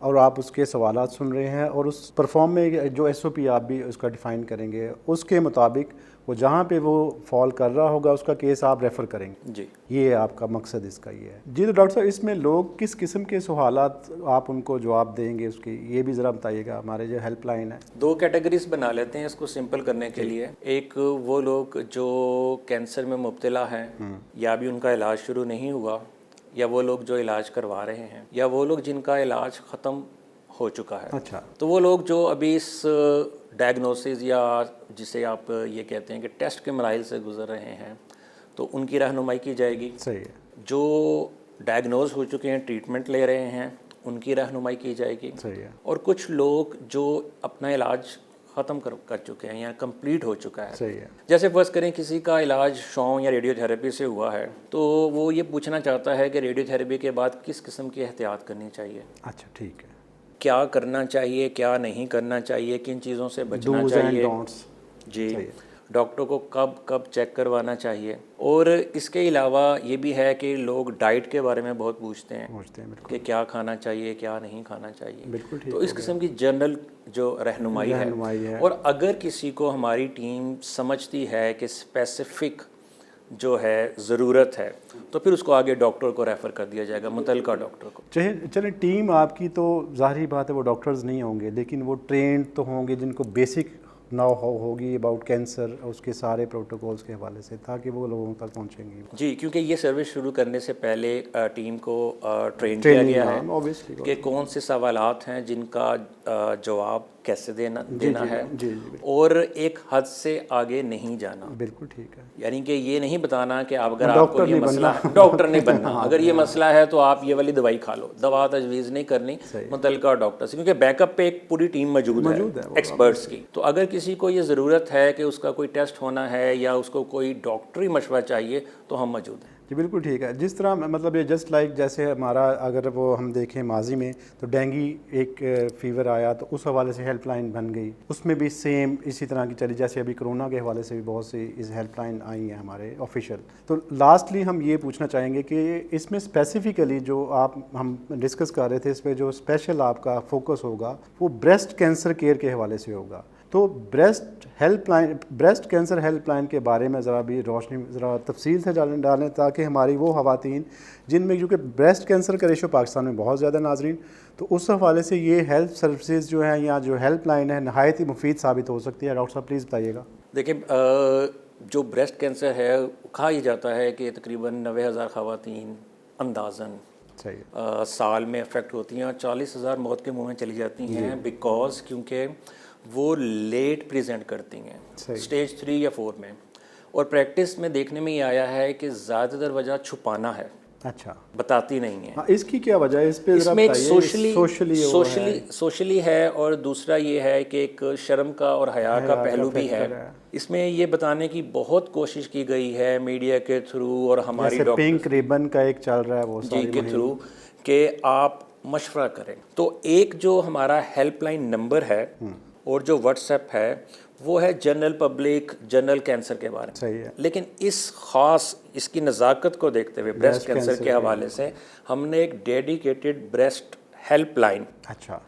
اور آپ اس کے سوالات سن رہے ہیں اور اس پرفارم میں جو SOP آپ بھی اس کا ڈیفائن کریں گے، اس کے مطابق وہ جہاں پہ وہ فال کر رہا ہوگا اس کا کیس آپ ریفر کریں گے. جی یہ آپ کا مقصد اس کا یہ ہے. جی تو ڈاکٹر صاحب اس میں لوگ کس قسم کے سوالات آپ ان کو جواب دیں گے اس کی یہ بھی ذرا بتائیے گا. ہمارے جو ہیلپ لائن ہے 2 کیٹیگریز بنا لیتے ہیں اس کو سمپل کرنے کے لیے. ایک وہ لوگ جو کینسر میں مبتلا ہیں یا بھی ان کا علاج شروع نہیں ہوا، یا وہ لوگ جو علاج کروا رہے ہیں، یا وہ لوگ جن کا علاج ختم ہو چکا ہے. اچھا تو وہ لوگ جو ابھی اس ڈائگنوسس یا جسے آپ یہ کہتے ہیں کہ ٹیسٹ کے مراحل سے گزر رہے ہیں، تو ان کی رہنمائی کی جائے گی. صحیح ہے. جو ڈائگنوز ہو چکے ہیں، ٹریٹمنٹ لے رہے ہیں، ان کی رہنمائی کی جائے گی. صحیح ہے. اور کچھ لوگ جو اپنا علاج ختم کر چکے ہیں یا کمپلیٹ ہو چکا ہے. صحیح ہے. جیسے فرض کریں کسی کا علاج شعاع یا ریڈیو تھراپی سے ہوا ہے، تو وہ یہ پوچھنا چاہتا ہے کہ ریڈیو تھراپی کے بعد کس قسم کی احتیاط کرنی چاہیے. اچھا ٹھیک ہے. کیا کرنا چاہیے، کیا نہیں کرنا چاہیے، کن چیزوں سے بچنا ڈوز اینڈ چاہیے. ڈونٹس. جی ڈاکٹر کو کب چیک کروانا چاہیے. اور اس کے علاوہ یہ بھی ہے کہ لوگ ڈائٹ کے بارے میں بہت پوچھتے ہیں کہ کیا کھانا چاہیے، کیا نہیں کھانا چاہیے. بالکل ٹھیک. تو اس قسم کی جنرل جو رہنمائی ہے. اور اگر کسی کو ہماری ٹیم سمجھتی ہے کہ اسپیسیفک جو ہے ضرورت ہے، تو پھر اس کو آگے ڈاکٹر کو ریفر کر دیا جائے گا، متعلقہ ڈاکٹر کو. چلیں ٹیم آپ کی تو ظاہری بات ہے وہ ڈاکٹرز نہیں ہوں گے، لیکن وہ ٹرینڈ تو ہوں گے جن کو بیسک ناؤ ہاؤ ہوگی اباؤٹ کینسر، اس کے سارے پروٹوکولز کے حوالے سے، تاکہ وہ لوگوں تک پہنچیں گی. جی کیونکہ یہ سروس شروع کرنے سے پہلے ٹیم کو ٹرین کیا گیا ہے کہ کون سے سوالات ہیں جن کا جواب کیسے دینا ہے، اور ایک حد سے آگے نہیں جانا. بالکل ٹھیک ہے. یعنی کہ یہ نہیں بتانا کہ اگر آپ کو یہ مسئلہ ڈاکٹر نہیں بننا، اگر یہ مسئلہ ہے تو آپ یہ والی دوائی کھا لو. دوا تجویز نہیں کرنی متعلقہ ڈاکٹر سے، کیونکہ بیک اپ پہ ایک پوری ٹیم موجود ہے ایکسپرٹس کی. تو اگر کسی کو یہ ضرورت ہے کہ اس کا کوئی ٹیسٹ ہونا ہے یا اس کو کوئی ڈاکٹری مشورہ چاہیے، تو ہم موجود ہیں. جی بالکل ٹھیک ہے. جس طرح مطلب یہ جسٹ لائک جیسے ہمارا اگر وہ ہم دیکھیں ماضی میں تو ڈینگی ایک فیور آیا تو اس حوالے سے ہیلپ لائن بن گئی، اس میں بھی سیم اسی طرح کی چلی. جیسے ابھی کرونا کے حوالے سے بھی بہت سی اس ہیلپ لائن آئی ہیں ہمارے آفیشیل. تو لاسٹلی ہم یہ پوچھنا چاہیں گے کہ اس میں اسپیسیفکلی جو ہم ڈسکس کر رہے تھے، اس پہ جو اسپیشل آپ کا فوکس ہوگا وہ بریسٹ کینسر کیئر کے حوالے سے ہوگا. تو بریسٹ کینسر ہیلپ لائن کے بارے میں ذرا بھی روشنی ذرا تفصیل سے ڈالیں تاکہ ہماری وہ خواتین جن میں کیونکہ بریسٹ کینسر کا ریشو پاکستان میں بہت زیادہ ناظرین، تو اس حوالے سے یہ ہیلتھ سروسز جو ہیں یا جو ہیلپ لائن ہے نہایت ہی مفید ثابت ہو سکتی ہے. ڈاکٹر صاحب پلیز بتائیے گا. دیکھیں جو بریسٹ کینسر ہے کہا ہی جاتا ہے کہ تقریباً 90,000 خواتین اندازاً سال میں افیکٹ ہوتی ہیں، اور 40,000 موت کے منہ میں چلی جاتی ہیں، بیکاز کیونکہ وہ لیٹ پریزنٹ کرتی ہیں اسٹیج 3 یا 4 میں. اور پریکٹس میں دیکھنے میں یہ آیا ہے کہ زیادہ تر وجہ چھپانا ہے. اچھا بتاتی نہیں ہیں. اس کی کیا وجہ ہے؟ اس پہ اس میں ایک سوشلی ہے، اور دوسرا یہ ہے کہ ایک شرم کا اور حیا کا پہلو بھی ہے. اس میں یہ بتانے کی بہت کوشش کی گئی ہے میڈیا کے تھرو اور ہماری پنک ریبن کا ایک چل رہا ہے وہ جی کے تھرو کہ آپ مشورہ کریں. تو ایک جو ہمارا ہیلپ لائن نمبر ہے اور جو واٹس ایپ ہے وہ ہے جنرل پبلک جنرل کینسر کے بارے میں. صحیح ہے. لیکن اس کی نزاکت کو دیکھتے ہوئے بریسٹ کینسر کے حوالے سے ہم نے ایک ڈیڈیکیٹڈ بریسٹ ہیلپ لائن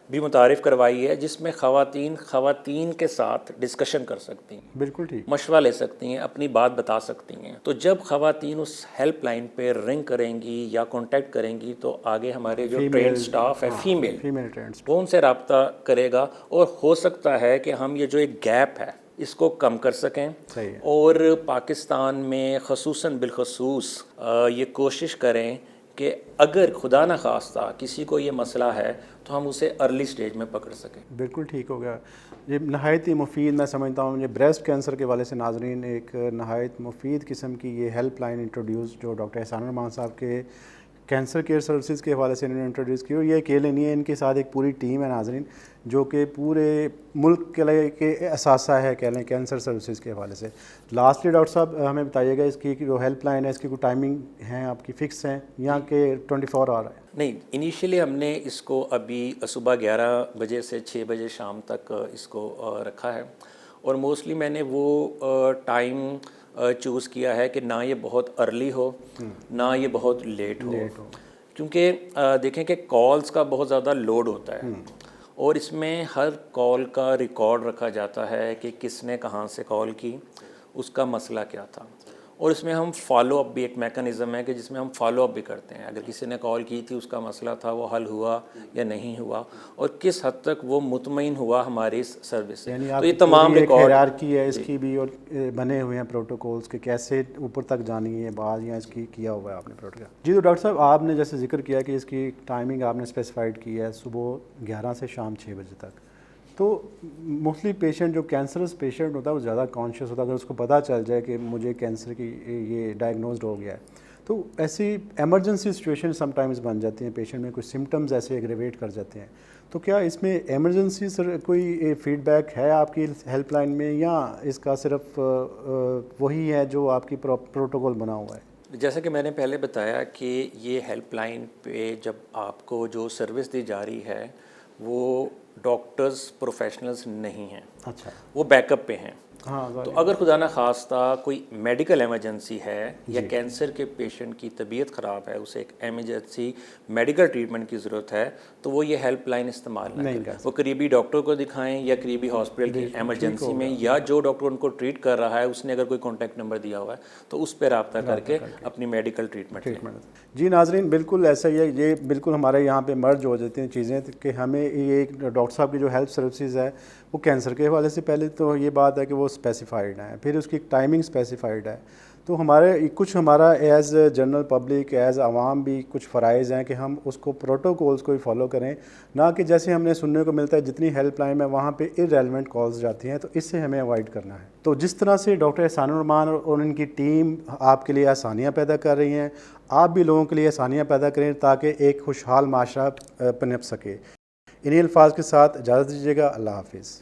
بھی متعارف کروائی ہے، جس میں خواتین کے ساتھ ڈسکشن کر سکتی ہیں، بالکل ٹھیک، مشورہ لے سکتی ہیں، اپنی بات بتا سکتی ہیں. تو جب خواتین اس ہیلپ لائن پہ رنگ کریں گی یا کانٹیکٹ کریں گی تو آگے ہمارے جو ٹرینڈ سٹاف ہے فیمیل وہ ان سے رابطہ کرے گا، اور ہو سکتا ہے کہ ہم یہ جو ایک گیپ ہے اس کو کم کر سکیں. اور پاکستان میں خصوصاً بالخصوص یہ کوشش کریں کہ اگر خدا نخواستہ کسی کو یہ مسئلہ ہے تو ہم اسے ارلی سٹیج میں پکڑ سکیں. بالکل ٹھیک ہو گیا. یہ نہایت ہی مفید میں سمجھتا ہوں. یہ بریسٹ کینسر کے والے سے ناظرین ایک نہایت مفید قسم کی یہ ہیلپ لائن انٹروڈیوس جو ڈاکٹر احسان الرحمان صاحب کے کینسر کیئر سروسز کے حوالے سے انہوں نے انٹروڈیوس کی. اور یہ اکیلے نہیں ہے، ان کے ساتھ ایک پوری ٹیم ہے ناظرین جو کہ پورے ملک کے لیے کہ اثاثہ ہے کہہ لیں کینسر سروسز کے حوالے سے. لاسٹلی ڈاکٹر صاحب ہمیں بتائیے گا اس کی جو ہیلپ لائن ہے اس کی کوئی ٹائمنگ ہیں آپ کی فکس ہیں یا کہ 24 آور ہے؟ نہیں، انیشیلی ہم نے اس کو ابھی صبح 11 بجے سے 6 بجے شام تک اس کو رکھا ہے، اور موسٹلی میں نے وہ ٹائم چوز کیا ہے کہ نہ یہ بہت ارلی ہو نہ یہ بہت لیٹ ہو. کیونکہ دیکھیں کہ کالز کا بہت زیادہ لوڈ ہوتا ہے اور اس میں ہر کال کا ریکارڈ رکھا جاتا ہے کہ کس نے کہاں سے کال کی, اس کا مسئلہ کیا تھا, اور اس میں ہم فالو اپ بھی ایک میکانزم ہے کہ جس میں ہم فالو اپ بھی کرتے ہیں. اگر کسی نے کال کی تھی, اس کا مسئلہ تھا, وہ حل ہوا یا نہیں ہوا, اور کس حد تک وہ مطمئن ہوا ہماری اس سروس سے. تو یہ تمام ریکارڈ ہیرارکی ہے اس کی بھی, اور بنے ہوئے ہیں پروٹوکولز کے کیسے اوپر تک جانی ہے بات, یا اس کی کیا ہوا ہے آپ نے پروٹوکول. جی تو ڈاکٹر صاحب آپ نے جیسے ذکر کیا کہ اس کی ٹائمنگ آپ نے اسپیسیفائڈ کی ہے صبح 11 سے شام 6 بجے تک. تو موسٹلی پیشنٹ جو کینسرس پیشنٹ ہوتا ہے وہ زیادہ کانشیس ہوتا ہے. اگر اس کو پتہ چل جائے کہ مجھے کینسر کی یہ ڈائگنوزڈ ہو گیا ہے, تو ایسی ایمرجنسی سچویشن سم ٹائمز بن جاتی ہیں, پیشنٹ میں کوئی سمٹمز ایسے ایگریویٹ کر جاتے ہیں. تو کیا اس میں ایمرجنسی سر کوئی فیڈ بیک ہے آپ کی ہیلپ لائن میں, یا اس کا صرف وہی ہے جو آپ کی پروٹوکول بنا ہوا ہے؟ جیسا کہ میں نے پہلے بتایا کہ یہ ہیلپ لائن پہ جب آپ کو جو سروس دی جا رہی ہے وہ ڈاکٹرز پروفیشنلز نہیں ہیں. اچھا, وہ بیک اپ پہ ہیں. ہاں, تو اگر خدا نخواستہ کوئی میڈیکل ایمرجنسی ہے یا کینسر کے پیشنٹ کی طبیعت خراب ہے, اسے ایک ایمرجنسی میڈیکل ٹریٹمنٹ کی ضرورت ہے, تو وہ یہ ہیلپ لائن استعمال نہ کریں. وہ قریبی ڈاکٹر کو دکھائیں یا قریبی ہاسپٹل کی ایمرجنسی میں, یا جو ڈاکٹر ان کو ٹریٹ کر رہا ہے اس نے اگر کوئی کانٹیکٹ نمبر دیا ہوا ہے تو اس پہ رابطہ کر کے اپنی میڈیکل ٹریٹمنٹ لیں. جی ناظرین, بالکل ایسا ہی ہے. یہ بالکل ہمارے یہاں پہ مرج ہو جاتی ہیں چیزیں کہ ہمیں یہ ڈاکٹر صاحب کی جو ہیلپ سروسز ہے وہ کینسر کے حوالے سے پہلے تو یہ بات ہے کہ وہ اسپیسیفائڈ ہیں, پھر اس کی ٹائمنگ اسپیسیفائڈ ہے. تو ہمارا ایز جنرل پبلک, ایز عوام بھی کچھ فرائض ہیں کہ ہم اس کو پروٹوکولز کو ہی فالو کریں, نہ کہ جیسے ہم نے سننے کو ملتا ہے جتنی ہیلپ لائن میں وہاں پہ ارریلیونٹ کالز جاتی ہیں, تو اس سے ہمیں اوائڈ کرنا ہے. تو جس طرح سے ڈاکٹر احسان الرحمان اور ان کی ٹیم آپ کے لیے آسانیاں پیدا کر رہی ہیں, آپ بھی لوگوں کے لیے آسانیاں پیدا کریں تاکہ ایک خوشحال معاشرہ پنپ سکے. انہی الفاظ کے ساتھ اجازت دیجیے گا. اللہ حافظ.